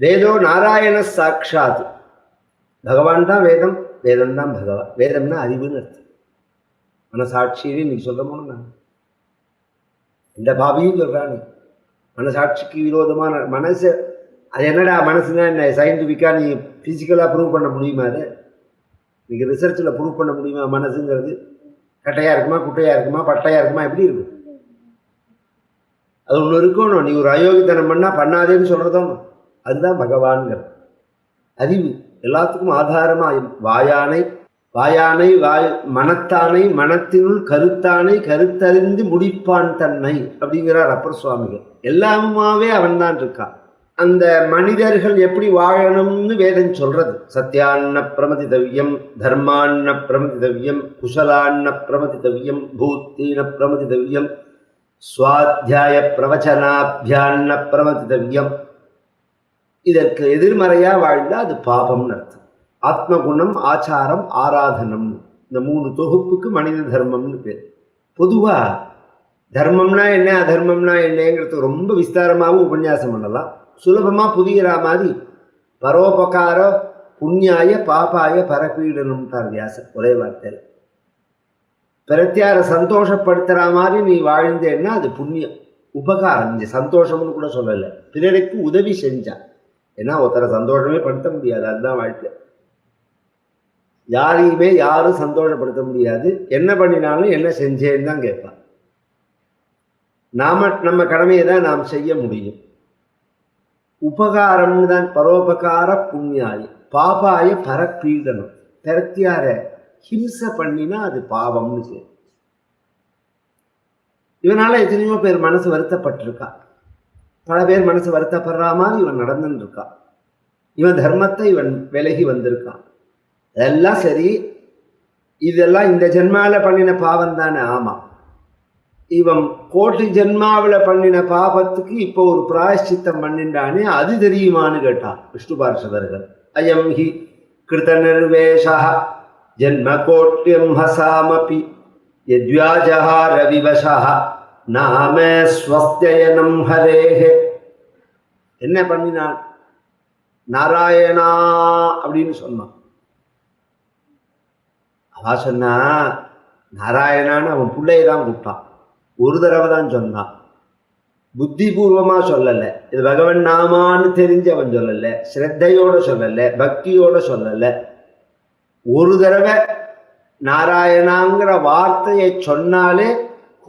வேதோ நாராயண சாட்சாத். பகவான் தான் வேதம், வேதம் தான் பகவான். வேதம்னா அறிவுன்னு அர்த்தம். மனசாட்சின்னு இன்னைக்கு சொல்றோமோ நான் இந்த பாபியும் சொல்றானே, மனசாட்சிக்கு விரோதமான மனசு. அது என்னடா மனசுனா என்ன? சயின்டிஃபிக்காக நீ ஃபிசிக்கலாக ப்ரூவ் பண்ண முடியுமா? அது இன்னைக்கு ரிசர்ச்சில் ப்ரூவ் பண்ண முடியுமா? மனசுங்கிறது கட்டையாக இருக்குமா, குட்டையாக இருக்குமா, பட்டையாக இருக்குமா, எப்படி இருக்கும்? அது ஒன்று இருக்கணும். நீ ஒரு அயோக்கியத்தனம் பண்ணால் பண்ணாதேன்னு சொல்கிறதும் அதுதான் பகவான்கள். அறிவு எல்லாத்துக்கும் ஆதாரமாக வாயானை வாயானை மனத்தானை மனத்தினுள் கருத்தானை கருத்தறிந்து முடிப்பான் தன்னை அப்படிங்கிறார் அப்பர் சுவாமிகள். எல்லாமாவே அவன் தான் இருக்கான். அந்த மனிதர்கள் எப்படி வாழணும்னு வேதம் சொல்றது. சத்தியான்ன பிரமதிதவ்யம், தர்மான்ன பிரமதிதவ்யம், குஷலான்ன பிரமதிதவ்யம், பூத்தீன பிரமதிதவ்யம், சுவாத்தியாய பிரவச்சனாபியான்ன பிரமதிதவ்யம். இதற்கு எதிர்மறையா வாழ்ந்தா அது பாபம்னு அர்த்தம். ஆத்மகுணம், ஆச்சாரம், ஆராதனம், இந்த 3 தொகுப்புக்கு மனித தர்மம்னு பேர். பொதுவா தர்மம்னா என்ன, அதர்மம்னா என்னங்கிறது ரொம்ப விஸ்தாரமாகவும் உபன்யாசம் பண்ணலாம். சுலபமா புரிகிற மாதிரி பரோபகார புண்ணியாய பாபாய பரப்பீடனும்ட்டார் வியாசர் ஒரே வார்த்தையில். பிரத்தியார சந்தோஷப்படுத்துற மாதிரி நீ வாழ்ந்தேன்னா அது புண்ணியம், உபகாரம். இங்க சந்தோஷம்னு கூட சொல்லலை, பிறருக்கு உதவி செஞ்சா. ஏன்னா ஒருத்தரை சந்தோஷமே படுத்த முடியாது, அதுதான் வாழ்க்கை. யாரையுமே யாரும் சந்தோஷப்படுத்த முடியாது. என்ன பண்ணினாலும் என்ன செஞ்சேன்னு தான் கேட்பான். நம்ம கடமையை தான் நாம் செய்ய முடியும். உபகாரம்னு தான் பரோபகார புண்ணியாய பாபாய பரப்பீடனம். பிரத்தியார ஹிம்சை பண்ணினா அது பாவம்னு சொல்லு. இவனால எத்தனையோ பேர் மனசு வருத்தப்பட்டிருக்கா. பல பேர் மனசு வருத்தப்படுற மாதிரி இவன் நடந்துன்னு இருக்கான். இவன் தர்மத்தை இவன் விலகி வந்திருக்கான். அதெல்லாம் சரி, இதெல்லாம் இந்த ஜென்மால பண்ணின பாவம் தானே? ஆமா. இவன் கோட்டி ஜென்மாவில பண்ணின பாபத்துக்கு இப்போ ஒரு பிராயஷ்சித்தம் பண்ணிண்டானே, அது தெரியுமான்னு கேட்டான் விஷ்ணு பார்ஷதர்கள். அயம் ஹி கிருத நிர்வேஷா ஜென்ம கோட்யம் ஹசாமபி யத்வ்யாஜஹார விவசா நாம ஸ்வஸ்தயனம் ஹரேஹே. என்ன பண்ணினான்? நாராயணா அப்படின்னு சொன்னான். அவன் சொன்னா நாராயணான்னு அவன் பிள்ளையை தான் கூப்பிட்டான். ஒரு தடவை தான் சொன்னான், புத்திபூர்வமா சொல்லலை. இது பகவன் நாமான்னு தெரிஞ்சு அவன் சொல்லலை, ஸ்ரத்தையோட சொல்லலை, பக்தியோட சொல்லலை. ஒரு தடவை நாராயணாங்கிற வார்த்தையை சொன்னாலே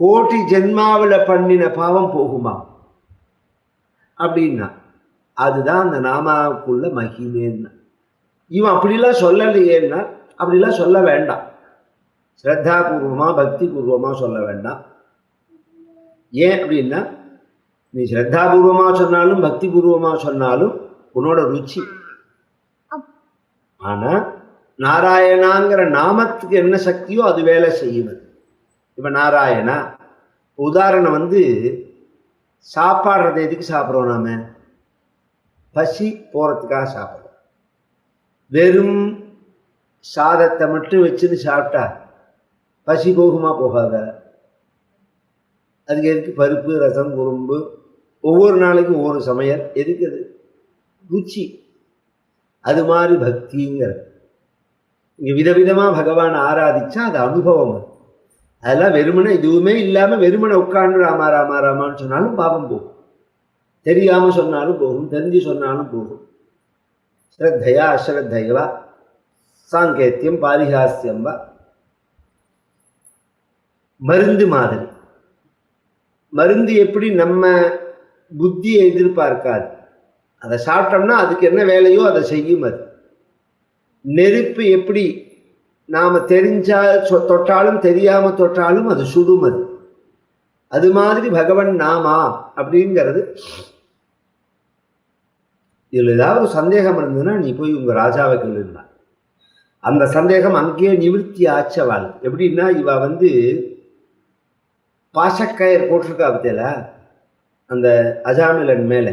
கோட்டி ஜென்மாவில் பண்ணின பாவம் போகுமா அப்படின்னா, அதுதான் அந்த நாமாவுக்குள்ள மகிமேன்னா. இவன் அப்படிலாம் சொல்லலையேன்னா, அப்படிலாம் சொல்ல வேண்டாம். ஸ்ரத்தாபூர்வமா பக்தி பூர்வமா சொல்ல வேண்டாம். ஏன் அப்படின்னா, நீ ஸ்ரத்தாபூர்வமா சொன்னாலும் பக்தி பூர்வமா சொன்னாலும் உன்னோட ருச்சி. ஆனா நாராயணாங்கிற நாமத்துக்கு என்ன சக்தியோ அது வேலை செய்யுது. இப்ப நாராயணா உதாரணம் சாப்பாடுறது எதுக்கு சாப்பிட்றோம்? நாம பசி போறதுக்காக சாப்பிட்றோம். வெறும் சாதத்தை மட்டும் வச்சுன்னு சாப்பிட்டா பசி போகுமா? போகாத. அதுக்கு எதுக்கு பருப்பு, ரசம், குறும்பு, ஒவ்வொரு நாளைக்கும் ஒவ்வொரு சமையல்? எதுக்கு? அது ருச்சி. அது மாதிரி பக்திங்கிறது. இங்கே விதவிதமா பகவான் ஆராதிச்சா அது அனுபவம். அதெல்லாம் வெறுமனை எதுவுமே இல்லாம வெறுமனை உட்கார்ந்து ராமா ராமா ராமான்னு சொன்னாலும் பாவம் போகும். தெரியாம சொன்னாலும் போகும், தெரிஞ்சு சொன்னாலும் போகும். ஸ்ரத்தையா அஸ்ரத்தையவா, சாங்கேத்தியம் பாரிஹாஸ்யம் வா. மருந்து மாதிரி. மருந்து எப்படி நம்ம புத்தியை எதிர்பார்க்காது. அதை சாப்பிட்டோம்னா அதுக்கு என்ன வேலையோ அதை செய்யும். அது நெருப்பு எப்படி நாம தெரிஞ்சா தொட்டாலும் தெரியாம தொட்டாலும் அது சுடும். அது மாதிரி பகவன் நாமா அப்படிங்கிறது. இதுல ஏதாவது சந்தேகம் இருந்ததுன்னா நீ போய் உங்க ராஜாவை கேளுன்னா அந்த சந்தேகம் அங்கேயே நிவர்த்தி ஆச்சவாள். எப்படின்னா, இவ பாசக்கயிறு போட்டிருக்கா பத்தியில அந்த அஜாமிலன் மேல.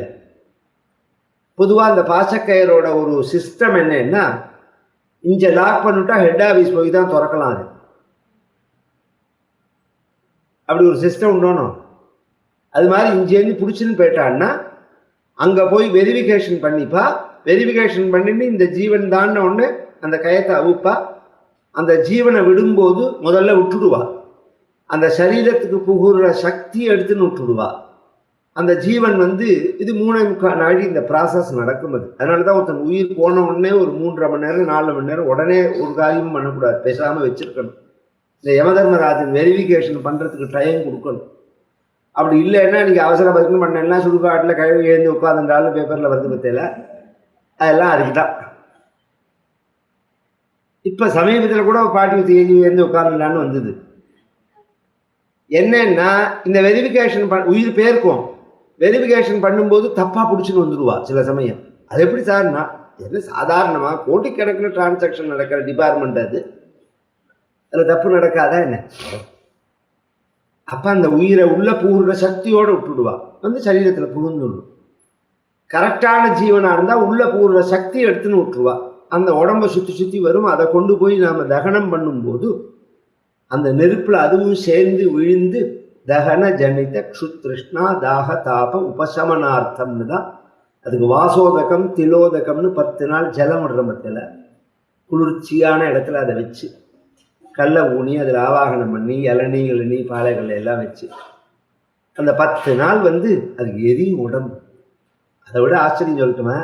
பொதுவாக அந்த பாசக்கயிறோட ஒரு சிஸ்டம் என்னன்னா, இங்க லாக் பண்ணிட்டா ஹெட் ஆஃபீஸ் போய் தான் திறக்கலாம். அது அப்படி ஒரு சிஸ்டம் உண்டோனும். அது மாதிரி இங்கேருந்து பிடிச்சின்னு போயிட்டான்னா அங்கே போய் வெரிஃபிகேஷன் பண்ணிப்பா. வெரிஃபிகேஷன் பண்ணிட்டு இந்த ஜீவன் தான் ஒன்று அந்த கயத்தை அவுப்பா. அந்த ஜீவனை விடும்போது முதல்ல விட்டுடுவா. அந்த சரீரத்துக்கு புகுற சக்தியை எடுத்துன்னு விட்டுடுவா. அந்த ஜீவன் இது 3.25 நாழி இந்த ப்ராசஸ் நடக்கும். அதனால தான் ஒருத்தன் உயிர் போன உடனே ஒரு 3.5 மணி நேரம் 4 மணி நேரம் உடனே ஒரு காரியமும் பண்ணக்கூடாது, பேசாமல் வச்சிருக்கணும். இந்த யமதர்மராஜன் வெரிஃபிகேஷன் பண்ணுறதுக்கு டைம் கொடுக்கணும். அப்படி இல்லைன்னா நீங்கள் அவசர பதிலும் பண்ணலாம், சுடுகாட்டில் கழுவி எழுந்து உட்காந்துட்டாலும் பேப்பரில் வந்து பற்றியில அதெல்லாம் அதுக்கு தான். இப்போ சமீபத்தில் கூட பாட்டி தேதி எழுந்து உட்காந்துலான்னு வந்தது. என்னன்னா இந்த வெரிஃபிகேஷன் உயிர் பேருக்கும் வெரிஃபிகேஷன் பண்ணும்போது தப்பாக பிடிச்சின்னு வந்துடுவா சில சமயம். அது எப்படி சார்னா, என்ன சாதாரணமாக கோட்டிக்கணக்கில் டிரான்சாக்ஷன் நடக்கிற டிபார்ட்மெண்ட் அது, அதில் தப்பு நடக்காதா என்ன? அப்போ அந்த உயிரை உள்ள பூர்வ சக்தியோடு விட்டுடுவா, சரீரத்தில் புகுந்துடும். கரெக்டான ஜீவனாக இருந்தால் உள்ள பூர்வ சக்தியை எடுத்துன்னு விட்டுருவா. அந்த உடம்பை சுற்றி சுற்றி வரும். அதை கொண்டு போய் நாம் தகனம் பண்ணும்போது அந்த நெருப்பில் அதுவும் சேர்ந்து விழுந்து தகன ஜனித க்ஷுத்ருஷ்ணா தாக தாப உபசமனார்த்தம்னு தான். அதுக்கு வாசோதகம் திலோதகம்னு 10 நாள் ஜலம் விடுற மத்தியில் குளிர்ச்சியான இடத்துல அதை வச்சு கல்லை ஊனி அதில் ஆவாகனம் பண்ணி இளநீ பாலைகள் எல்லாம் வச்சு அந்த 10 நாள் அதுக்கு எரியும் உடம்பு. அதை விட ஆச்சரியம் சொல்லட்டுமா,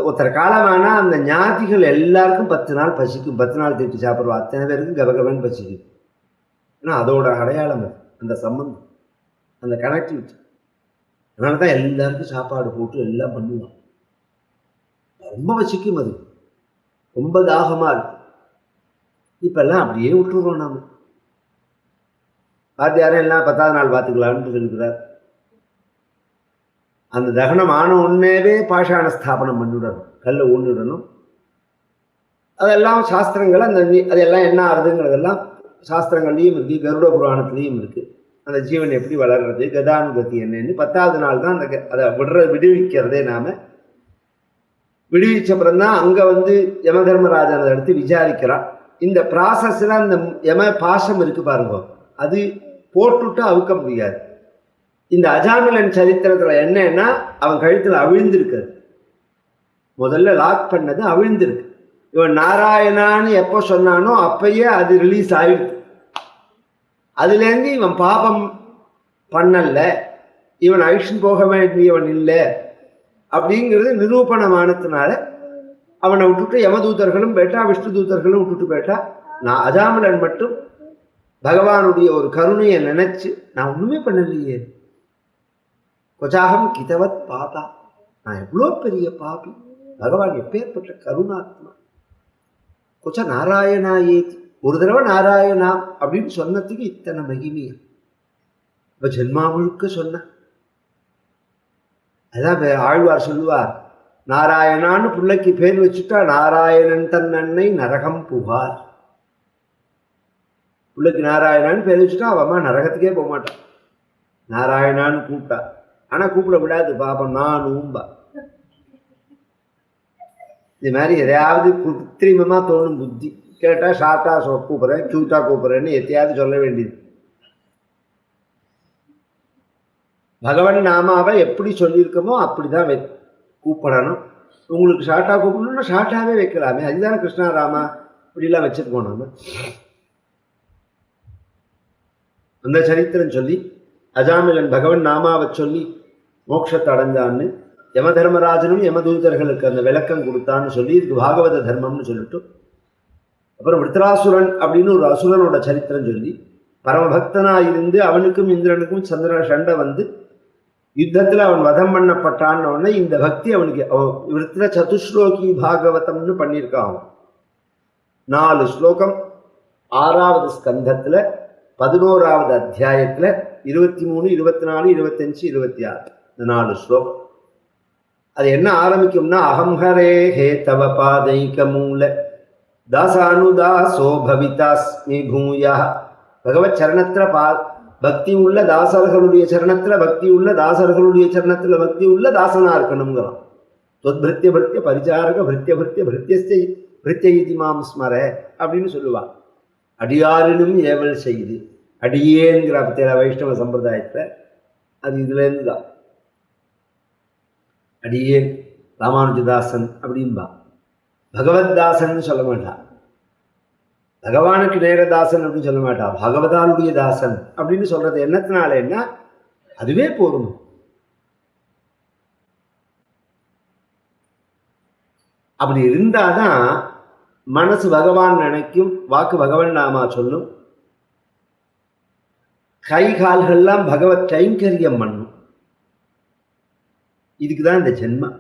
ஒருத்தர் காலமானா அந்த ஞாதிகள் எல்லாருக்கும் 10 நாள் பசிக்கும். 10 நாள் தீட்டு சாப்பிடுவோம். அத்தனை பேருக்கும் கபகபன்னு பசிக்கும். ஏன்னா அதோட அடையாளம் அந்த சம்பந்தம், அந்த கனெக்டிவிட்டி. அதனால தான் எல்லாருக்கும் சாப்பாடு போட்டு எல்லாம் பண்ணுவான். ரொம்ப பசிக்கும், அது ரொம்ப தாகமாக இருக்கும். இப்பெல்லாம் அப்படியே விட்டுருவோம். நாம் வாத்தியாரம் எல்லாம் 10ஆவது நாள் பார்த்துக்கலான்னு சொல்லிக்கிறார். அந்த தகனம் ஆன உடனேவே பாஷாண ஸ்தாபனம் பண்ணிவிடணும், கல்லை ஊன்னிடணும். அதெல்லாம் சாஸ்திரங்கள் அதெல்லாம் என்ன ஆகுதுங்கிறதெல்லாம் சாஸ்திரங்கள்லேயும் இருக்குது, கருட புராணத்துலேயும் இருக்குது. அந்த ஜீவன் எப்படி வளர்றது, கதானுகதி என்னன்னு 10ஆவது நாள் தான் அதை விடுவிக்கிறதே. நாம் விடுவிச்சப்புறம்தான் அங்கே யம தர்மராஜன் அதை எடுத்து விசாரிக்கிறான். இந்த ப்ராசஸில் அந்த யம பாசம் இருக்குது பாருங்க, அது போட்டுவிட்டு அவுக்க முடியாது. இந்த அஜாமிலன் சரித்திரத்தில் என்னன்னா அவன் கழுத்தில் அவிழ்ந்திருக்காது. முதல்ல லாக் பண்ணது அவிழ்ந்திருக்கு. இவன் நாராயணான்னு எப்போ சொன்னானோ அப்பயே அது ரிலீஸ் ஆகிடுது. அதுலேருந்து இவன் பாபம் பண்ணல, இவன் அழிச்சுன்னு போக வேண்டியவன் இல்லை அப்படிங்கிறது நிரூபணமானதுனால அவனை விட்டுட்டு யமதூதர்களும் போயிட்டா, விஷ்ணு தூதர்களும் விட்டுட்டு போயிட்டா. நான் அஜாமிலன் மட்டும் பகவானுடைய ஒரு கருணையை நினைச்சு நான் ஒன்றுமே பண்ணலையே, கொஜாகம் கிதவத் பாதா, நான் எவ்வளோ பெரிய பாபி, பகவான் எப்பேற்பட்ட கருணாத்மா, கொச்சா நாராயணா ஏத்தி, ஒரு தடவை நாராயணா அப்படின்னு சொன்னதுக்கு இத்தனை மகிமையா. இப்போ ஜென்மா முழுக்க சொன்ன. அதான் ஆழ்வார் சொல்லுவார், நாராயணான்னு பிள்ளைக்கு பேர் வச்சுட்டா நாராயணன் தன் அன்னை நரகம் புகார். பிள்ளைக்கு நாராயணான்னு பேர் வச்சுட்டா அவம்மா நரகத்துக்கே போக மாட்டான். நாராயணான்னு கூப்பிட்டா, ஆனால் கூப்பிட விடாது பாப்பம், நானும்பா. இது மாதிரி எதையாவது கிருத்திரிமமாக தோணும் புத்தி. கேட்டால் ஷார்ட்டாக கூப்பிட்றேன், க்யூட்டாக கூப்பிட்றேன்னு எத்தையாவது சொல்ல வேண்டியது. பகவான் நாமாவை எப்படி சொல்லியிருக்கோமோ அப்படி தான் கூப்பிடணும். உங்களுக்கு ஷார்ட்டாக கூப்பிடணும்னா ஷார்ட்டாகவே வைக்கலாமே, அதுதானே கிருஷ்ணா ராமா இப்படிலாம் வச்சுட்டு போனோம். அந்த சரித்திரம் சொல்லி அஜாமிலன் பகவன் நாமாவை சொல்லி மோட்சத்தை அடைஞ்சான்னு யம தர்மராஜனும் யமதூதர்களுக்கு அந்த விளக்கம் கொடுத்தான்னு சொல்லி இதுக்கு பாகவத தர்மம்னு சொல்லிட்டு, அப்புறம் விருத்தராசுரன் அப்படின்னு ஒரு அசுரனோட சரித்திரம் சொல்லி, பரமபக்தனாக இருந்து அவனுக்கும் இந்திரனுக்கும் சந்திர சண்டை யுத்தத்தில் அவன் வதம் பண்ணப்பட்டான்னு உடனே இந்த பக்தி அவனுக்கு விருத்திர சதுஸ்லோகி பாகவதம்னு பண்ணியிருக்கான். அவன் 4 ஸ்லோகம் 6வது ஸ்கந்தத்தில் 11வது அத்தியாயத்தில் 23, 24, 25, 26 இந்த 4 ஸ்லோகம். அது என்ன ஆரம்பிக்கும்னா, அகம்ஹரே ஹே தவ பாதைக மூல தாசானுதாசோ பவிதாஸ்மி பூயா. பகவத் சரணத்தில் பக்தி உள்ள தாசர்களுடைய சரணத்தில் பக்தி உள்ள தாசர்களுடைய சரணத்தில் பக்தி உள்ள தாசனா இருக்கணுங்கிறான். தொத்பிருத்திய பிருத்திய பரிச்சாரக பிருத்திய பிருத்திய பிருத்தியஸ்தை பிருத்தியதி மாம் ஸ்மர அப்படின்னு சொல்லுவாள். அடியாரினும் ஏவல் செய்து, அடியேங்கிற பத்தியில வைஷ்ணவ சம்பிரதாயத்தில் அது இதுலேருந்து தான். அடியேன் ராமானுஜதாசன் அப்படின்பா. பகவத்தாசன் சொல்ல மாட்டா, பகவானுக்கு நேரதாசன் அப்படின்னு சொல்ல மாட்டா, பகவதானுடைய தாசன் அப்படின்னு சொல்றது என்னத்தினாலேன்னா அதுவே போதும். அப்படி இருந்தாதான் மனசு பகவான் நினைக்கும், வாக்கு பகவன் நாமா சொல்லும், கை கால்கள்லாம் பகவத் கைங்கரியம் பண்ணும். இதுக்குதான் இந்த ஜென்மம்.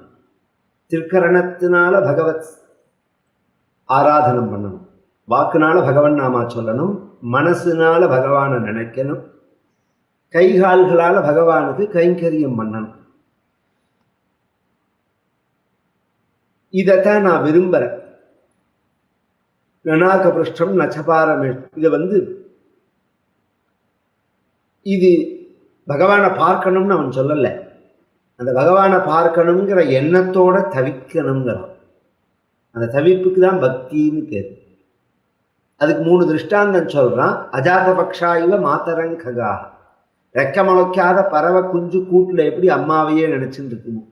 திருக்கரணத்தினால பகவத் ஆராதனம் பண்ணணும், வாக்குனால பகவன் நாமா சொல்லணும், மனசுனால பகவானை நினைக்கணும், கை கால்களால பகவானுக்கு கைங்கரியம் பண்ணணும். இதைத்தான் நான் விரும்புறேன். நனாகபிருஷ்டம் நச்சபாரமே, இதை இது பகவானை பார்க்கணும்னு அவன் சொல்லல, அந்த பகவானை பார்க்கணுங்கிற எண்ணத்தோட தவிக்கணுங்கிறான். அந்த தவிப்புக்கு தான் பக்தின்னு பேர். அதுக்கு 3 திருஷ்டாந்தம் சொல்றான். அஜாத பக்ஷாயிவ மாத்தரங்ககா, ரெக்க முளைக்காத பறவை குஞ்சு கூட்டுல எப்படி அம்மாவையே நினைச்சுட்டு இருக்குமோ,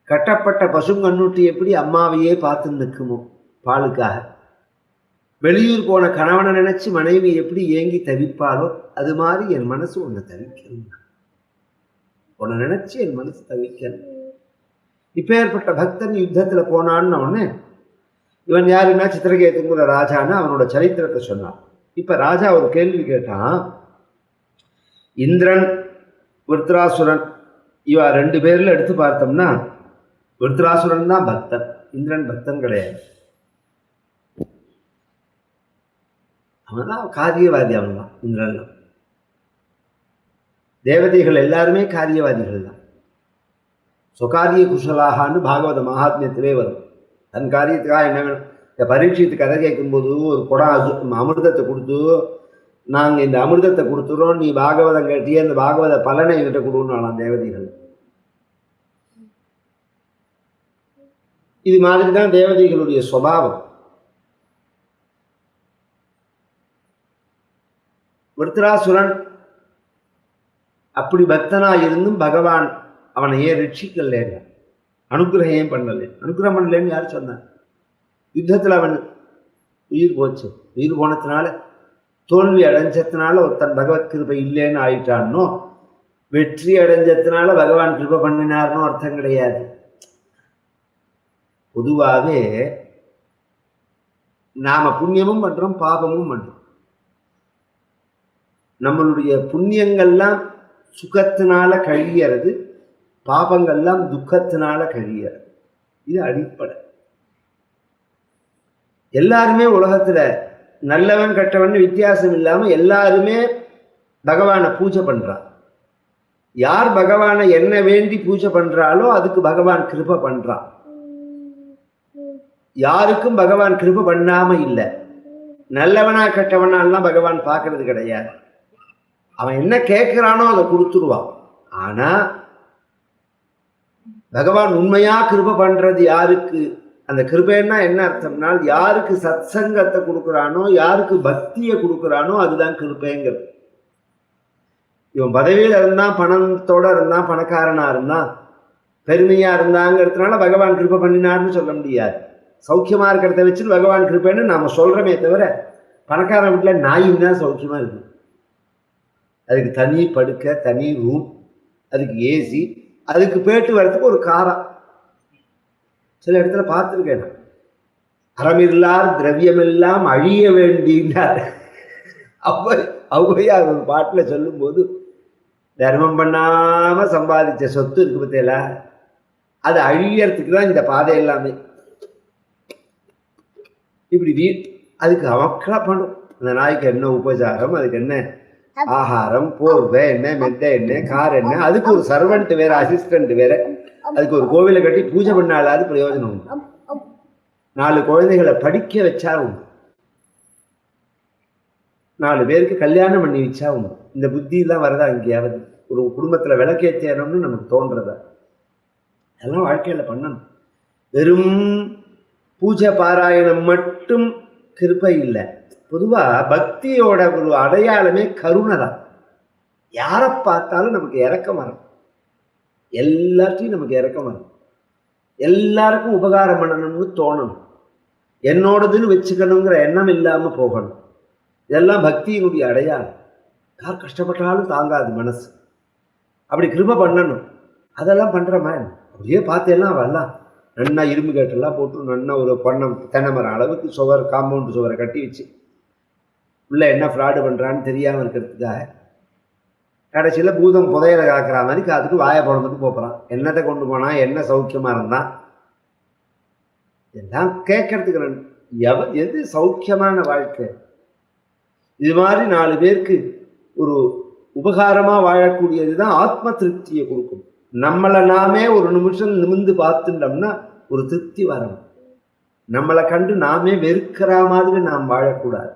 கட்டப்பட்ட பசுங்கண்ணுட்டி எப்படி அம்மாவையே பார்த்து நிற்குமோ பாலுக்காக, வெளியூர் போன கணவனை நினைச்சு மனைவி எப்படி ஏங்கி தவிப்பாலோ அது மாதிரி என் மனசு உன்னை தவிக்கணும், உன்னை நினைச்சு என் மனசு தவிக்கணும். இப்பேற்பட்ட பக்தன் யுத்தத்துல போனான்னு உடனே இவன் யாருன்னா சித்திரகேதுங்கிற ராஜான்னு அவனோட சரித்திரத்தை சொன்னான். இப்ப ராஜா ஒரு கேள்வி கேட்டான். இந்திரன் விருத்ராசுரன் இவ 2 பேர்ல எடுத்து பார்த்தோம்னா விருத்ராசுரன் தான் பக்தன், இந்திரன் பக்தன் கிடையாது. அவன் தான் காரியவாதி, அவன் தான் இந்திரன். தேவதைகள் எல்லாருமே காரியவாதிகள் தான். சுகாரிய குஷலாகான்னு பாகவத மகாத்மியத்திலே வரும். தன் காரியத்துக்காக என்ன வேணும், இந்த பரீட்சைத்து கதை கேட்கும்போது ஒரு குடம் அமிர்தத்தை கொடுத்து, நாங்கள் இந்த அமிர்தத்தை கொடுத்துறோம், நீ பாகவதம் கேட்டியே அந்த பாகவத பலனை என்கிட்ட கொடுன்னாலாம் தேவதைகள். இது மாதிரி தான் தேவதைகளுடைய சுபாவம். விருத்ராசுரன் அப்படி பக்தனா இருந்தும் பகவான் அவனை ஏன் ரட்சிக்கல, அனுகிரகம் பண்ணல. அனுகிரகம் பண்ணலன்னு யார் சொன்னான்? யுத்தத்தில் அவன் உயிர் போச்சு. உயிர் போனதுனால தோல்வி அடைஞ்சதுனால ஒருத்தன் பகவத் கிருபை இல்லைன்னு ஆயிட்டான்னோ, வெற்றி அடைஞ்சதுனால பகவான் கிருபை பண்ணினார்னோ அர்த்தம் கிடையாது. பொதுவாகவே நாம புண்ணியமும் பண்றோம், பாபமும் பண்றோம். நம்மளுடைய புண்ணியங்கள்லாம் சுகத்தினால கழியறது, பாபங்கள்லாம் துக்கத்தினால கழியறது. இது அடிப்படை. எல்லாருமே உலகத்துல நல்லவன் கெட்டவன் வித்தியாசம் இல்லாம எல்லாருமே பகவானை பூஜை பண்றான். யார் பகவானை என்ன வேண்டி பூஜை பண்றாலோ அதுக்கு பகவான் கிருபை பண்றான். யாருக்கும் பகவான் கிருபை பண்ணாம இல்லை. நல்லவனா கெட்டவனாலாம் பகவான் பார்க்கறது கிடையாது. அவன் என்ன கேட்கிறானோ அதை கொடுத்துருவான். ஆனா பகவான் உண்மையா கிருபை பண்றது யாருக்கு? அந்த கிருபைன்னா என்ன அர்த்தம்னா, யாருக்கு சத் சங்கத்தை கொடுக்குறானோ, யாருக்கு பக்தியை கொடுக்குறானோ அதுதான் கிருபைங்கிறது. இவன் பதவியில இருந்தான், பணத்தோட இருந்தான், பணக்காரனா இருந்தான், பெருமையா இருந்தாங்கிறதுனால பகவான் கிருபை பண்ணினார்னு சொல்ல முடியாது. சௌக்கியமா இருக்கிறத வச்சுட்டு பகவான் கிருபைன்னு நாம சொல்றோமே தவிர, பணக்காரன் வீட்டில் நாயும் தான் சௌக்கியமா இருக்கு. அதுக்கு தனி படுக்கை, தனி ரூம், அதுக்கு ஏசி, அதுக்கு போயிட்டு வர்றதுக்கு ஒரு காரம். சில இடத்துல பார்த்துருக்கேன். அறமில்லார் திரவியமெல்லாம் அழிய வேண்டினார் ஔவையார் ஒரு பாட்டில் சொல்லும்போது, தர்மம் பண்ணாம சம்பாதிச்ச சொத்து இருக்கு பத்தியில, அது அழியறதுக்கு தான் இந்த பாதை எல்லாமே. இப்படி அதுக்கு அவக்கா பண்ணும். அந்த நாய்க்கு என்ன உபசாரம், அதுக்கு என்ன ஆகாரம், போர்வை என்ன, மெத்த என்ன, கார் என்ன, அதுக்கு ஒரு சர்வெண்ட் வேற, அசிஸ்டன்ட் வேற, அதுக்கு ஒரு கோவிலை கட்டி பூஜை பண்ணாலாது பிரயோஜனம் உண்டு. 4 குழந்தைகளை படிக்க வச்சா உண்டு, 4 பேருக்கு கல்யாணம் பண்ணி வச்சா உண்டு. இந்த புத்தியெல்லாம் வரதா எங்கேயாவது? ஒரு குடும்பத்துல விளக்கேற்றணும்னு நமக்கு தோன்றதா? அதெல்லாம் வாழ்க்கையில பண்ணணும். வெறும் பூஜை பாராயணம் மட்டும் கிருபை இல்லை. பொதுவா பக்தியோட ஒரு அடையாளமே கருணை தான். யாரை பார்த்தாலும் நமக்கு இறக்கம் வரும். எல்லாத்தையும் நமக்கு இறக்கம் வரும். எல்லாருக்கும் உபகாரம் பண்ணணும்னு தோணணும். என்னோடதுன்னு வச்சுக்கணுங்கிற எண்ணம் இல்லாமல் போகணும். இதெல்லாம் பக்தியினுடைய அடையாளம். யார் கஷ்டப்பட்டாலும் தாங்காது மனசு. அப்படி கிருபை பண்ணணும். அதெல்லாம் பண்ணுறமா அப்படியே பார்த்தேன்னா வரலாம் நன்னா இரும்பு கேட்டெல்லாம் போட்டு நன்னா ஒரு தென்னை மரம் அளவுக்கு சுவர் காம்பவுண்டு சுவரை கட்டி வச்சு உள்ள என்ன ஃப்ராடு பண்ணுறான்னு தெரியாமல் இருக்கிறதுக்காக கடைசியில் பூதம் புதையலை காக்கிற மாதிரி அதுக்கு வாயை பிறந்துட்டு போகிறான். என்னத்தை கொண்டு போனால் என்ன சௌக்கியமாக இருந்தான் எல்லாம் கேட்கறதுக்கு எது சௌக்கியமான வாழ்க்கை. இது மாதிரி 4 பேருக்கு ஒரு உபகாரமாக வாழக்கூடியது தான் ஆத்ம திருப்தியை கொடுக்கும். நம்மளை நாமே ஒரு நிமிஷம் நிமிந்து பார்த்துட்டோம்னா ஒரு திருப்தி வரணும். நம்மளை கண்டு நாமே வெறுக்கிற மாதிரி நாம் வாழக்கூடாது.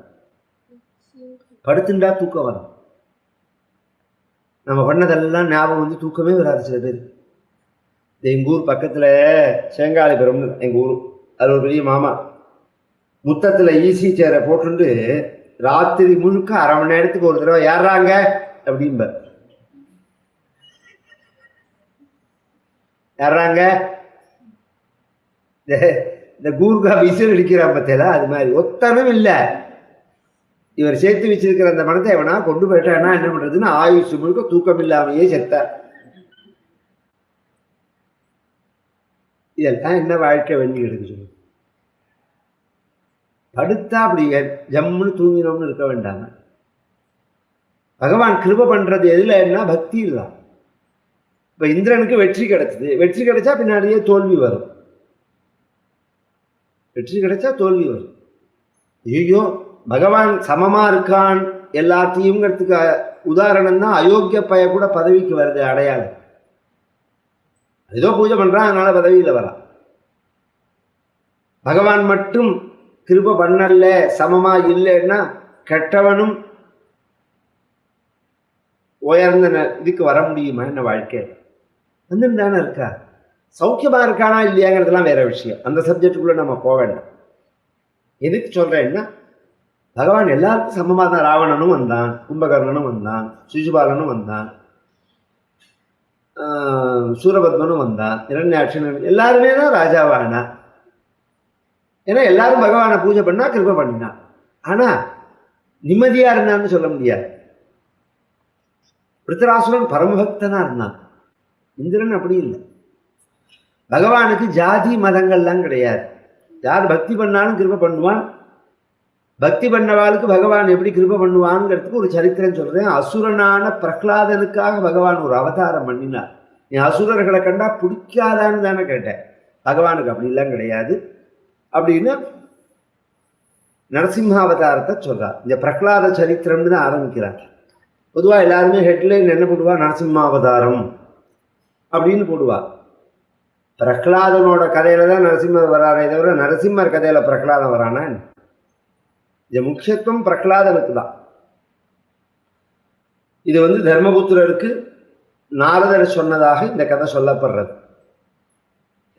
படுத்துட்டா தூக்கம் வரும். நம்ம பண்ணதெல்லாம் ஞாபகம் வந்து தூக்கமே வராது சில பேர். எங்கள் ஊர் பக்கத்தில் சேங்காலிபுரம்னு எங்கள் ஊர், அது ஒரு பெரிய மாமா முத்தத்தில் ஈசி சேரை போட்டுட்டு ராத்திரி முழுக்க 1/2 மணி நேரத்துக்கு ஒரு தடவை ஏறாங்க அப்படிம்ப. ஏறாங்க இந்த கூர்கா விசில் அடிக்கிறான் பத்தியில அது மாதிரி ஒத்தனும் இல்லை. இவர் சேர்த்து வச்சிருக்கிற அந்த பணத்தை எவனா கொண்டு போயிட்டான்னா என்ன பண்றதுன்னு ஆயுஷ் முழுக்க தூக்கம் இல்லாமையே செத்தார். இதெல்லாம் என்ன வாழ்க்கை வேண்டி எடுக்க சொல்லு. படுத்தா அப்படி ஜம்முன்னு தூங்கினோம்னு இருக்க வேண்டாம. பகவான் கிருபை பண்றது எதுல என்ன பக்தி இல்லை. இப்ப இந்திரனுக்கு வெற்றி கிடைச்சது. வெற்றி கிடைச்சா பின்னாடியே தோல்வி வரும். வெற்றி கிடைச்சா தோல்வி வரும். ஐயோ பகவான் சமமா இருக்கான் எல்லாத்தையும்ங்கிறதுக்கு உதாரணம் தான் அயோக்கிய பய கூட பதவிக்கு வருது அடையாளம். ஏதோ பூஜை பண்றான் அதனால பதவியில் வரலாம். பகவான் மட்டும் கிருபை பண்ணல சமமா இல்லைன்னா கெட்டவனும் உயர்ந்த இதுக்கு வர முடியுமா என்ன வாழ்க்கை வந்து தானே இருக்கா. சௌக்கியமா இருக்கானா இல்லையாங்கிறதுலாம் வேற விஷயம். அந்த சப்ஜெக்டுக்குள்ள நம்ம போக வேண்டாம். எதுக்கு சொல்றேன்னா பகவான் எல்லாருக்கும் சமமாக தான். ராவணனும் வந்தான், கும்பகர்ணனும் வந்தான், சிசுபாலனும் வந்தான், சூரபத்மனும் வந்தான், இரண்யாட்சன் எல்லாருமே தான் ராஜாவானா. ஏன்னா எல்லாரும் பகவானை பூஜை பண்ணா கிருபை பண்ணினான். ஆனா நிம்மதியா இருந்தான்னு சொல்ல முடியாது. விருத்தராசுரன் பரமபக்தனா இருந்தான். இந்திரன் அப்படி இல்லை. பகவானுக்கு ஜாதி மதங்கள்லாம் கிடையாது. யார் பக்தி பண்ணாலும் கிருபை பண்ணுவான். பக்தி பண்ணவாளுக்கு பகவான் எப்படி கிருபை பண்ணுவான்ங்கிறதுக்கு ஒரு சரித்திரம் சொல்றேன். அசுரனான பிரகலாதனுக்காக பகவான் ஒரு அவதாரம் பண்ணினார். நீ அசுரர்களை கண்டா பிடிக்காதான்னு தானே கேட்டேன். பகவானுக்கு அப்படிலாம் கிடையாது. அப்படின்னு நரசிம்மாவதாரத்தை சொல்றார். இந்த பிரகலாத சரித்திரம்னு தான் ஆரம்பிக்கிறார். பொதுவாக எல்லாருமே ஹெட்லைன் என்ன போடுவா, நரசிம்மாவதாரம் அப்படின்னு போடுவா. பிரகலாதனோட கதையில தான் நரசிம்மர் வராரே தவிர நரசிம்மர் கதையில பிரகலாதன் வரானா? இது முக்கியத்துவம் பிரகலாதனுக்கு தான். இது தர்மபுத்திரருக்கு நாரதர் சொன்னதாக இந்த கதை சொல்லப்படுறது.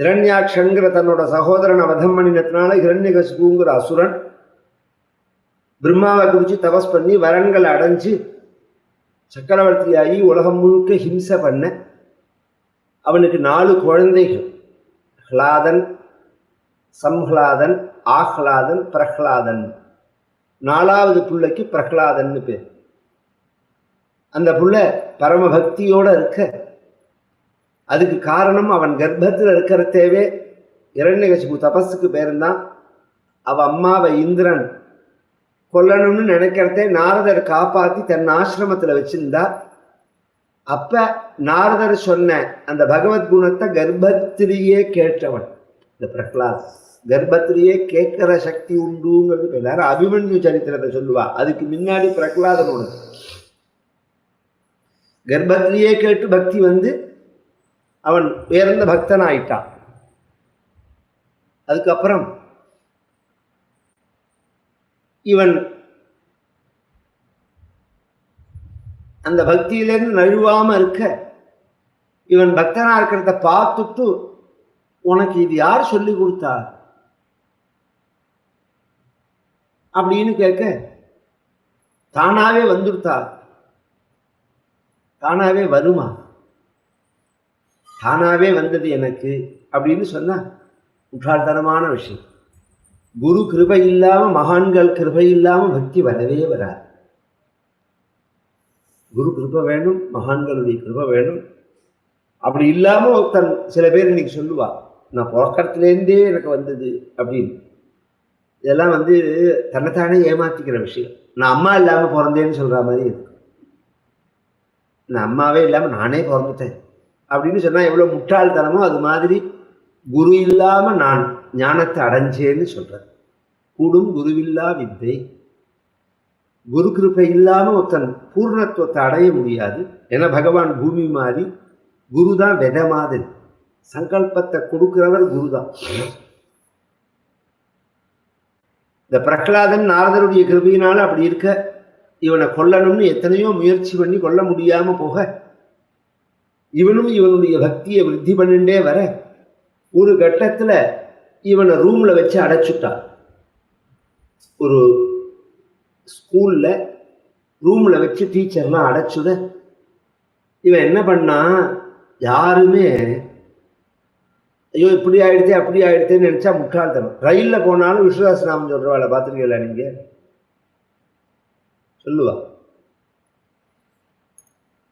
இரண்யாட்சங்கிற தன்னோட சகோதரன் வதம் பண்ணினத்தினால ஹிரண்யகசிபுங்கிற அசுரன் பிரம்மாவை குறித்து தபஸ் பண்ணி வரன்களை அடைஞ்சு சக்கரவர்த்தியாகி உலகம் முழுக்க ஹிம்சை பண்ண அவனுக்கு 4 குழந்தைகள், ஹ்லாதன், சம்ஹ்லாதன், ஆஹ்லாதன், பிரஹ்லாதன். 4வது பிள்ளைக்கு பிரகலாதன்னு பேர். அந்த புள்ள பரமபக்தியோட இருக்க, அதுக்கு காரணம் அவன் கர்ப்பத்தில் இருக்கிறதேவே இரண்யகசிபு தபஸுக்கு பேருந்தான். அவ அம்மாவை இந்திரன் கொல்லணும்னு நினைக்கிறதே நாரதர் காப்பாற்றி தன் ஆசிரமத்தில் வச்சிருந்தா. அப்ப நாரதர் சொன்ன அந்த பகவத் குணத்தை கர்ப்பத்திலேயே கேட்டவன் இந்த பிரகலாத். கர்ப்பத்திலேயே கேட்கிற சக்தி உண்டுங்கிறது எல்லாரும் அபிமன்யு சரித்திரத்தை சொல்லுவா. அதுக்கு முன்னாடி பிரகலாதனோட கர்ப்பத்திலேயே கேட்டு பக்தி அவன் உயர்ந்த பக்தன் ஆயிட்டான். அதுக்கப்புறம் இவன் அந்த பக்தியிலேருந்து நழுவாம இருக்க, இவன் பக்தனா இருக்கிறத பார்த்துட்டு உனக்கு இது யார் சொல்லி கொடுத்தா அப்படின்னு கேட்க, தானாவே வந்துடுத்தா. தானாவே வருமா? தானாகவே வந்தது எனக்கு அப்படின்னு சொன்னால் முட்டாள்தனமான விஷயம். குரு கிருபை இல்லாமல், மகான்கள் கிருபை இல்லாமல் பக்தி வரவே வராது. குரு கிருபை வேணும், மகான்களுடைய கிருபை வேணும். அப்படி இல்லாமல் ஒருத்தன் சில பேர் இன்னைக்கு சொல்லுவா, நான் பிறக்கறதுலேருந்தே எனக்கு வந்தது அப்படின்னு. இதெல்லாம் தன்னைத்தானே ஏமாத்திக்கிற விஷயம். நான் அம்மா இல்லாமல் பிறந்தேன்னு சொல்கிற மாதிரி இருக்கு. நான் அம்மாவே இல்லாமல் நானே பிறந்துட்டேன் அப்படின்னு சொன்னால் எவ்வளோ முட்டாள்தனமோ அது மாதிரி குரு இல்லாமல் நான் ஞானத்தை அடைஞ்சேன்னு சொல்கிறேன். கூடும் குருவில்லா வித்தை. குரு கிருப்பை இல்லாமல் ஒருத்தன் பூர்ணத்துவத்தை அடைய முடியாது. ஏன்னா பகவான் பூமி மாதிரி, குரு தான் விதை மாதிரி. சங்கல்பத்தை கொடுக்கிறவர் குரு தான். இந்த பிரகலாதன் நாரதருடைய கிருபையினால அப்படி இருக்க, இவனை கொல்லணும்னு எத்தனையோ முயற்சி பண்ணி கொல்ல முடியாம போக, இவனும் இவனுடைய பக்தியை விருத்தி பண்ணிட்டே வர, ஒரு கட்டத்தில் இவனை ரூம்ல வச்சு அடைச்சுட்டான். ஒரு ஸ்கூல்ல ரூம்ல வச்சு டீச்சர்லாம் அடைச்சுட, இவன் என்ன பண்ணா, யாருமே ஐயோ இப்படி ஆயிடுத்தே அப்படி ஆயிடுத்தேன்னு நினைச்சா முட்டாள்தனம். ரயிலில் போனாலும் விஸ்வதாசநாமம் சொல்றவாளை பார்த்துருக்கீங்களா நீங்க? சொல்லுவா.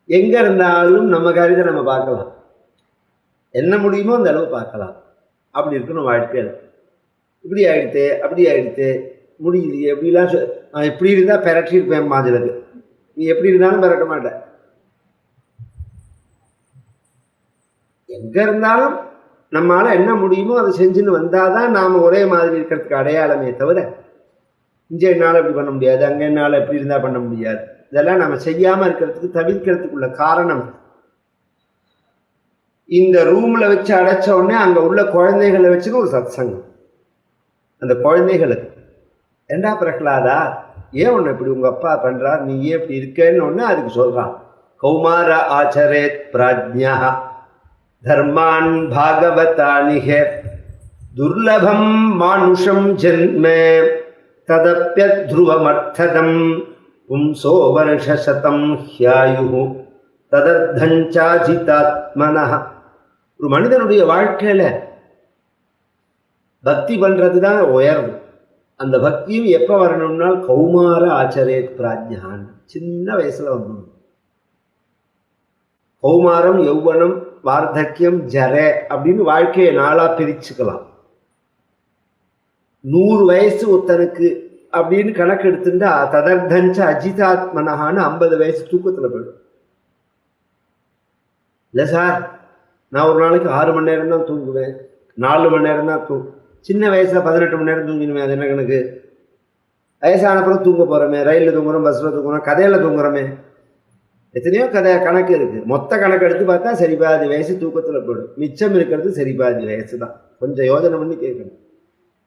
எங்க இருந்தாலும் நம்ம காரியத்தை நம்ம பார்க்கலாம், என்ன முடியுமோ அந்த அளவு பார்க்கலாம். அப்படி இருக்கணும் வாழ்க்கையில். இப்படி ஆயிடுத்து அப்படி ஆயிடுத்து முடியுது எப்படிலாம் இப்படி இருந்தா பெரட்டி இருப்பேன் மாஜலுக்கு. நீ எப்படி இருந்தாலும் பெரட்ட மாட்ட. எங்க இருந்தாலும் நம்மளால என்ன முடியுமோ அதை செஞ்சுன்னு வந்தாதான் நாம ஒரே மாதிரி இருக்கிறதுக்கு அடையாளமே தவிர, இங்கே என்னால் இப்படி பண்ண முடியாது, அங்கே என்னால் எப்படி இருந்தால் பண்ண முடியாது, இதெல்லாம் நம்ம செய்யாமல் இருக்கிறதுக்கு தவிர்க்கிறதுக்குள்ள காரணம். இந்த ரூம்ல வச்சு அடைச்ச உடனே அங்கே உள்ள குழந்தைகளை வச்சுன்னு ஒரு சத்சங்கம். அந்த குழந்தைகளுக்கு, ஏண்டா பிரகலாதா, ஏன் ஒன்று இப்படி உங்கள் அப்பா பண்ணுறார், நீ ஏன் இப்படி இருக்கேன்னு ஒன்று அதுக்கு சொல்கிறான். கௌமார ஆச்சரேத் பிராஜ்ஞா தர்மான் பாகவதானிஹ துர்லபம் மானுஷம் ஜென்மே ததப்யத்ருவமர்த்ததம் பும்சோ வருஷசதம் ஹ்யாயுஹு ததர்த்தஞ்சாஜிதாத்மனஹ. ஒரு மனிதனுடைய வாழ்க்கையில பக்தி பண்றது தான் உயர்வு. அந்த பக்தியும் எப்போ வரணும்னால் கௌமார ஆச்சரேத் பிராஜ்ஞான், சின்ன வயசுல வரணும். கௌமாரம், யௌவனம், வார்த்தக்கியம், ஜர அப்படின்னு வாழ்க்கையை நாளா பிரிச்சுக்கலாம். 100 வயசு ஒருத்தனுக்கு அப்படின்னு கணக்கு எடுத்துட்டா ததர்த்தஞ்ச அஜிதாத்மனஹான்னு 50 வயசு தூக்கத்தில் போயிடும். இல்லை சார், நான் ஒரு நாளைக்கு 6 மணி நேரம் தான் தூங்குவேன், 4 மணி நேரம் தான் சின்ன வயசில் 18 மணி நேரம் தூங்கிடுவேன், அது என்ன கணக்கு? வயசானப்புறம் தூங்க போகிறோமே, ரயிலில் தூங்குறோம், பஸ்ஸில் தூங்குறோம், கதையில் தூங்குறோமே, எத்தனையோ கணக்கு இருக்குது. மொத்த கணக்கு எடுத்து பார்த்தா சரி பாதி வயசு தூக்கத்தில் போயிடும். மிச்சம் இருக்கிறது சரி பாதி வயசு தான். கொஞ்சம் யோஜனை பண்ணி கேட்கணும்.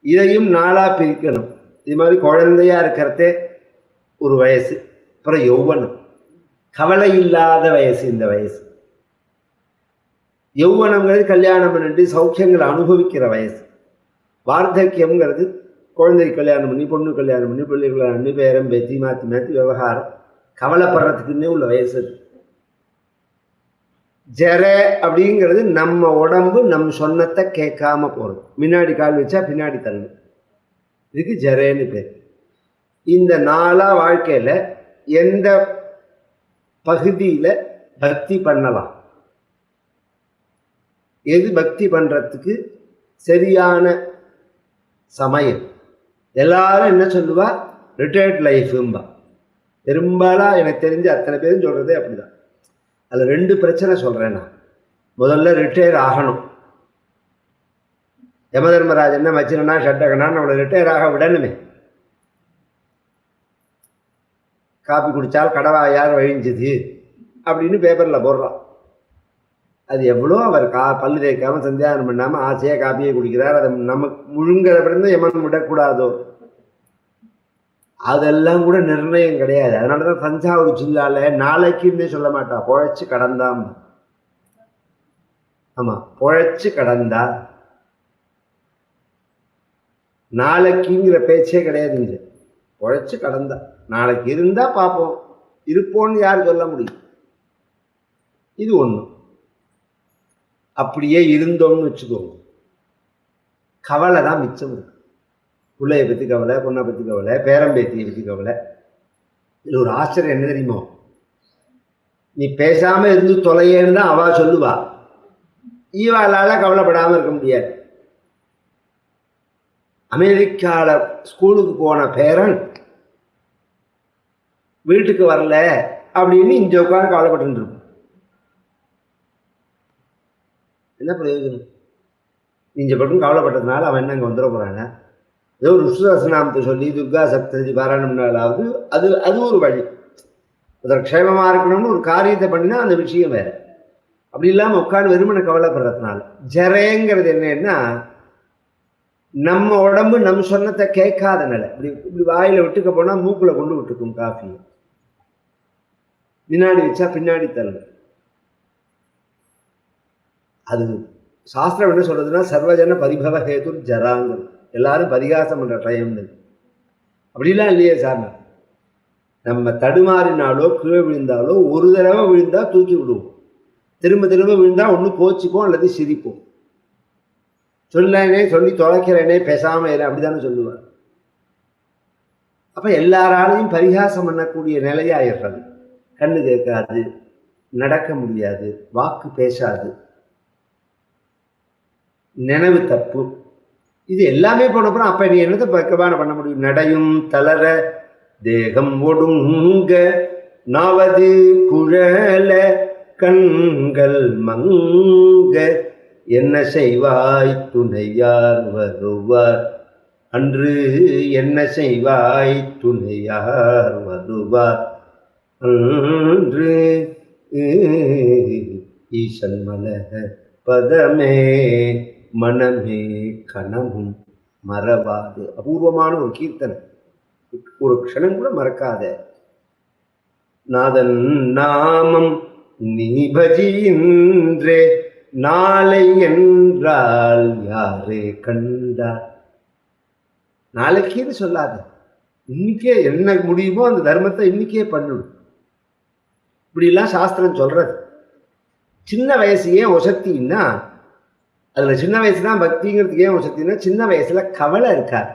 இதையும் நாளாக பிரிக்கணும். இது மாதிரி குழந்தையா இருக்கிறதே ஒரு வயசு, அப்புறம் யௌவனம், கவலை இல்லாத வயசு. இந்த வயசு யௌவனங்கிறது கல்யாணம் பண்ணிட்டு சௌக்கியங்களை அனுபவிக்கிற வயசு. வார்த்தக்கியம்ங்கிறது குழந்தைக்கு கல்யாணம் பண்ணி, பொண்ணு கல்யாணம் பண்ணி, பிள்ளைகளை கல்யாணம் பண்ணி, பேரம் பேத்தி மாற்றி மாற்றி விவகாரம், கவலைப்படுறதுக்குன்னே உள்ள வயசு. ஜர அப்படிங்கிறது நம்ம உடம்பு நம் சொன்னத்தை கேட்காம போகிறது, முன்னாடி கால் வச்சா பின்னாடி தள்ளணும், இதுக்கு ஜரேன்னு பேர். இந்த நாளா வாழ்க்கையில எந்த பகுதியில பக்தி பண்ணலாம், எது பக்தி பண்றதுக்கு சரியான சமயம்? எல்லாரும் என்ன சொல்லுவா, ரிட்டையர்ட் லைஃபும்பா. பெரும்பாலும் எனக்கு தெரிஞ்சு அத்தனை பேரும் சொல்றதே அப்படிதான். அதில் 2 பிரச்சனை சொல்றேன் நான். முதல்ல ரிட்டையர் ஆகணும். யமதர்மராஜ் என்ன மச்சினா ஷட்டகனா நம்மளை ரிட்டையர் ஆக விடணுமே. காப்பி குடித்தால் கடவா யார் வழிஞ்சுது அப்படின்னு பேப்பரில் போடுறான். அது எவ்வளோ அவர் பல்லு தேய்க்காமல் சந்தியானம் பண்ணாமல் ஆசையாக காப்பியை குடிக்கிறார். அதை நமக்கு முழுங்கிற பிறந்த யமன் விடக்கூடாதோ, அதெல்லாம் கூட நிர்ணயம் கிடையாது. அதனால தான் தஞ்சாவூர் ஜில்லாவில் நாளைக்குன்னே சொல்ல மாட்டா, பொழைச்சி கடந்தான். ஆமாம், பொழைச்சி கடந்தா. நாளைக்குங்கிற பேச்சே கிடையாதுங்க. பொழைச்சி கடந்தா, நாளைக்கு இருந்தால் பார்ப்போம், இருப்போன்னு யார் சொல்ல முடியும்? இது ஒன்று. அப்படியே இருந்தோம்னு வச்சுக்கோங்க, கவலை தான் மிச்சம் இருக்கு. பிள்ளைய பற்றி கவலை, பொண்ணை பற்றி கவலை, பேரம்பேத்தியை பற்றி கவலை. இது ஒரு ஆச்சரியம் என்ன தெரியுமோ, நீ பேசாம இருந்து தொலையேன்னு தான் அவ சொல்லுவா, இவாளால கவலைப்படாம இருக்க முடியாது. அமெரிக்கால ஸ்கூலுக்கு போன பேரன் வீட்டுக்கு வரல அப்படின்னு இங்க உட்காந்து கவலைப்பட்டு இருக்கும். என்ன பிரயோஜனம்? இங்க பட்டும் கவலைப்பட்டதுனால அவன் என்ன அங்கே வந்துட போறாங்க? ஏதோ ஒரு விஸ்வசநாமத்தை சொல்லி துர்கா சப்ததி பாராயணம்னாலாவது அது ஒரு வழி. அதற்கு க்ஷேமமாக இருக்கணும்னு ஒரு காரியத்தை பண்ணினா அந்த விஷயம் வேற. அப்படி இல்லாமல் உட்காந்து வெறுமனை கவலைப்படுறதுனால ஜரேங்கிறது என்னன்னா, நம்ம உடம்பு நம் சொன்னத்தை கேட்காத நிலை. இப்படி வாயில விட்டுக்க போனா மூக்குல கொண்டு விட்டுக்கும் காஃபியை, பின்னாடி வச்சா பின்னாடி தள்ளு. அது சாஸ்திரம் என்ன சொல்றதுன்னா, சர்வஜன பரிபவ ஹேது ஜராங்கம், எல்லாரும் பரிகாசம் பண்ற டைம்னு. அப்படிலாம் இல்லையே சார். நம்ம தடுமாறினாலோ கீழே விழுந்தாலோ ஒரு தடவை விழுந்தா தூக்கி விடுவோம், திரும்ப திரும்ப விழுந்தா ஒன்று கோச்சிப்போம் அல்லது சிரிப்போம். சொல்லனே சொல்லி தொலைக்கிறேனே பேசாம இரு அப்படித்தானே சொல்லுவார். அப்ப எல்லாராலையும் பரிகாசம் பண்ணக்கூடிய நிலையாயிடுறது. கண்ணு கேட்காது, நடக்க முடியாது, வாக்கு பேசாது, நினைவு தப்பு, இது எல்லாமே போனப்புறம் அப்ப நீ என்னத்தை பக்கவான பண்ண முடியும்? நடையும் தளர தேகம் ஒடுங்க நாவது குழல கண்கள் மங்க என்ன செய்வாய் துணையார் வருவார் அன்று என்ன செய்வாய் துணையார் வருவார் அன்று ஈசன் மலக பதமே மனமே கனமும் மறவாது. அபூர்வமான ஒரு கீர்த்தனை, ஒரு க்ஷணம் கூட மறக்காத. நாதன் நாமம் நீ பஜின்றே நாளை என்றால் யாரே கண்டார். நாளைக்கேன்னு சொல்லாத, இன்னைக்கே என்ன முடியுமோ அந்த தர்மத்தை இன்னைக்கே பண்ணிடும். இப்படிலாம் சாஸ்திரம் சொல்றது. சின்ன வயசு ஏன் ஒசத்தின்னா, அதுல சின்ன வயசு தான் பக்திங்கிறதுக்கு ஏன் ஒசத்தின்னா, சின்ன வயசுல கவலை இருக்காது.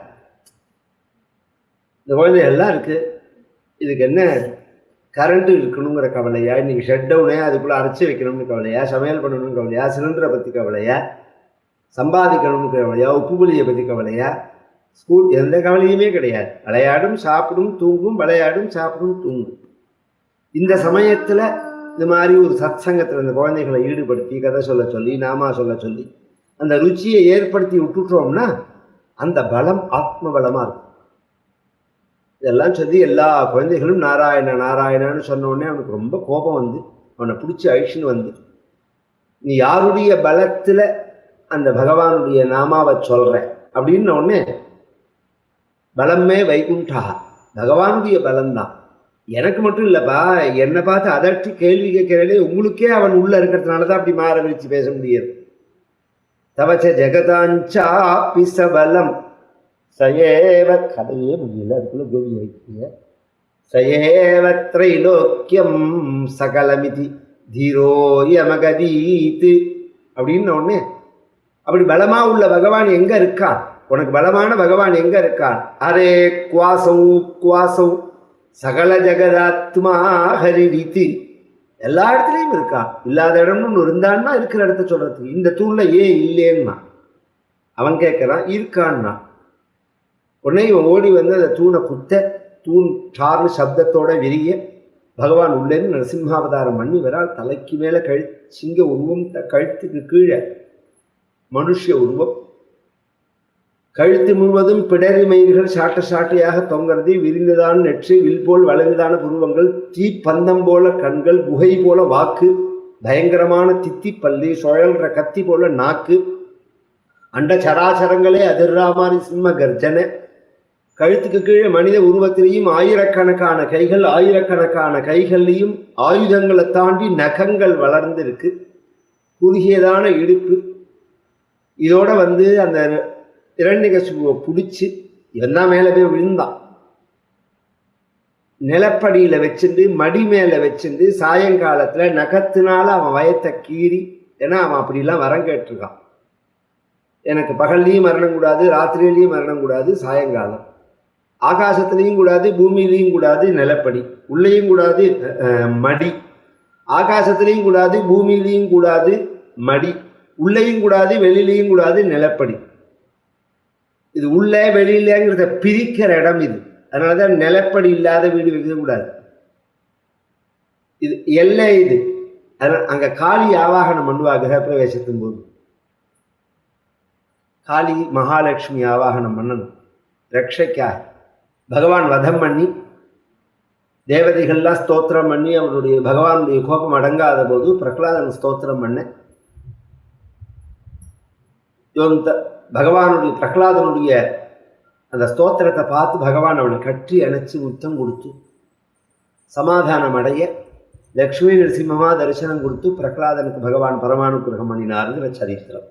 இந்த குழந்தை எல்லாம் இருக்கு, இதுக்கு என்ன கரண்ட் இருக்கணுங்கிற கவலையா, இன்னைக்கு ஷட் டவுனே அதுக்குள்ள அரைச்சி வைக்கணும்னு கவலையா, சமையல் பண்ணணும்னு கவலையா, சிலிண்டரை பத்தி கவலையா, சம்பாதிக்கணும்னு கவலையா, உப்பு புளியை பத்தி கவலையா, ஸ்கூல் எந்த கவலையுமே கிடையாது. விளையாடும் சாப்பிடும் தூங்கும், விளையாடும் சாப்பிடும் தூங்கும். இந்த சமயத்துல இந்த மாதிரி ஒரு சத் சங்கத்தில் இந்த குழந்தைகளை ஈடுபடுத்தி கதை சொல்ல சொல்லி நாமா சொல்ல சொல்லி அந்த ருச்சியை ஏற்படுத்தி விட்டுட்டோம்னா அந்த பலம் ஆத்ம பலமா இருக்கும். இதெல்லாம் சொல்லி எல்லா குழந்தைகளும் நாராயண நாராயணன்னு சொன்ன உடனே அவனுக்கு ரொம்ப கோபம் வந்து அவனை பிடிச்சி அழிச்சுன்னு வந்து, நீ யாருடைய பலத்துல அந்த பகவானுடைய நாமாவை சொல்ற அப்படின்ன உடனே, பலமே வைகுண்டா, பகவானுடைய பலம்தான், எனக்கு மட்டும் இல்லப்பா, என்னை பார்த்து அதட்டி கேள்வி கேட்கிறே உங்களுக்கே அவன் உள்ள இருக்கிறதுனாலதான் அப்படி மாற விரிச்சு பேச முடியாது. தவச்ச ஜெகதாஞ்சா பிசபலம் சயேவ, கதையே முடியல அதுக்குள்ள கோவி வைக்கிய, சயேவ திரைலோக்கியம் சகலமிதி தீரோயமகதீத்து அப்படின்ன உடனே, அப்படி பலமா உள்ள பகவான் எங்க இருக்கான்? உனக்கு பலமான பகவான் எங்க இருக்கான்? அரே குவாசௌ குவாசௌ சகல ஜெகதாத்மா ஹரிரிதி, எல்லா இடத்துலையும் இருக்கான். இல்லாத இடம்னு ஒன்று இருந்தான்னா இருக்கிற இடத்த சொல்றதுக்கு. இந்த தூண்ல ஏன் இல்லேன்னா அவன் கேட்கறான், இருக்கான்னா உடனே இவன் ஓடி வந்து அந்த தூணை குத்த, தூண் சார்னு சப்தத்தோட விரிய பகவான் உள்ளேன்னு நரசிம்மாவதாரம் பண்ணி வரால். தலைக்கு மேல சிங்க உருவம், கழுத்துக்கு கீழே மனுஷ உருவம், கழுத்து முழுவதும் பிடரி மயிர்கள் சாட்ட சாட்டையாக தொங்கிறது, விரிந்ததான நெற்றி, வில் போல் வளைந்ததான புருவங்கள், தீப்பந்தம் போல கண்கள், குகை போல வாக்கு, பயங்கரமான தித்தி பல்லு, சுழல்ற கத்தி போல நாக்கு, அண்ட சராசரங்களே அதிர்றா மாதிரி சிம்ம கர்ஜனை, கழுத்துக்கு கீழே மனித உருவத்திலையும் ஆயிரக்கணக்கான கைகள், ஆயிரக்கணக்கான கைகள்லையும் ஆயுதங்களை தாண்டி நகங்கள் வளர்ந்து இருக்கு, குறுகியதான இடுப்பு. இதோட வந்து அந்த இரண்யகசிபுவை பிடிச்சி இவன் தான் மேலே போய் விழுந்தான். நிலப்படியில வச்சுட்டு மடி மேல வச்சுட்டு சாயங்காலத்துல நகத்தினால அவன் வயத்தை கீறி ஏன்னா அவன் அப்படிலாம் வரம் கேட்டிருக்கான். எனக்கு பகல்லையும் மரணம் கூடாது, ராத்திரியிலையும் மரணம் கூடாது, சாயங்காலம் ஆகாசத்துலேயும் கூடாது, பூமியிலையும் கூடாது, நிலப்படி உள்ளேயும் கூடாது, மடி ஆகாசத்துலேயும் கூடாது, பூமியிலையும் கூடாது, மடி உள்ளேயும் கூடாது, வெளியிலையும் கூடாது, நிலப்படி. இது உள்ள வெளியிலங்கிறத பிரிக்கிற இடம் இது. அதனாலதான் நிலப்படி இல்லாத வீடு வைக்கக்கூடாது. இது எல்லை இது. அதனால அங்க காளி ஆவாகனம் பண்ணுவா. கிரகப்பிரவேசத்தின் போது காளி மகாலட்சுமி ஆவாகனம் பண்ணணும் ரட்சைக்காக. பகவான் வதம் பண்ணி தேவதைகள்லாம் ஸ்தோத்திரம் பண்ணி அவருடைய பகவானுடைய கோபம் அடங்காத போது பிரகலாதன் ஸ்தோத்திரம் பண்ண பகவானுடைய பிரகலாதனுடைய அந்த ஸ்தோத்திரத்தை பார்த்து பகவான் அவனை கட்டி அணைச்சி முத்தம் கொடுத்து சமாதானம் அடைய லக்ஷ்மி நரசிம்மமா தரிசனம் கொடுத்து பிரகலாதனுக்கு பகவான் பரமானுகிரகம் பண்ணினாருங்கிற சரித்திரம்.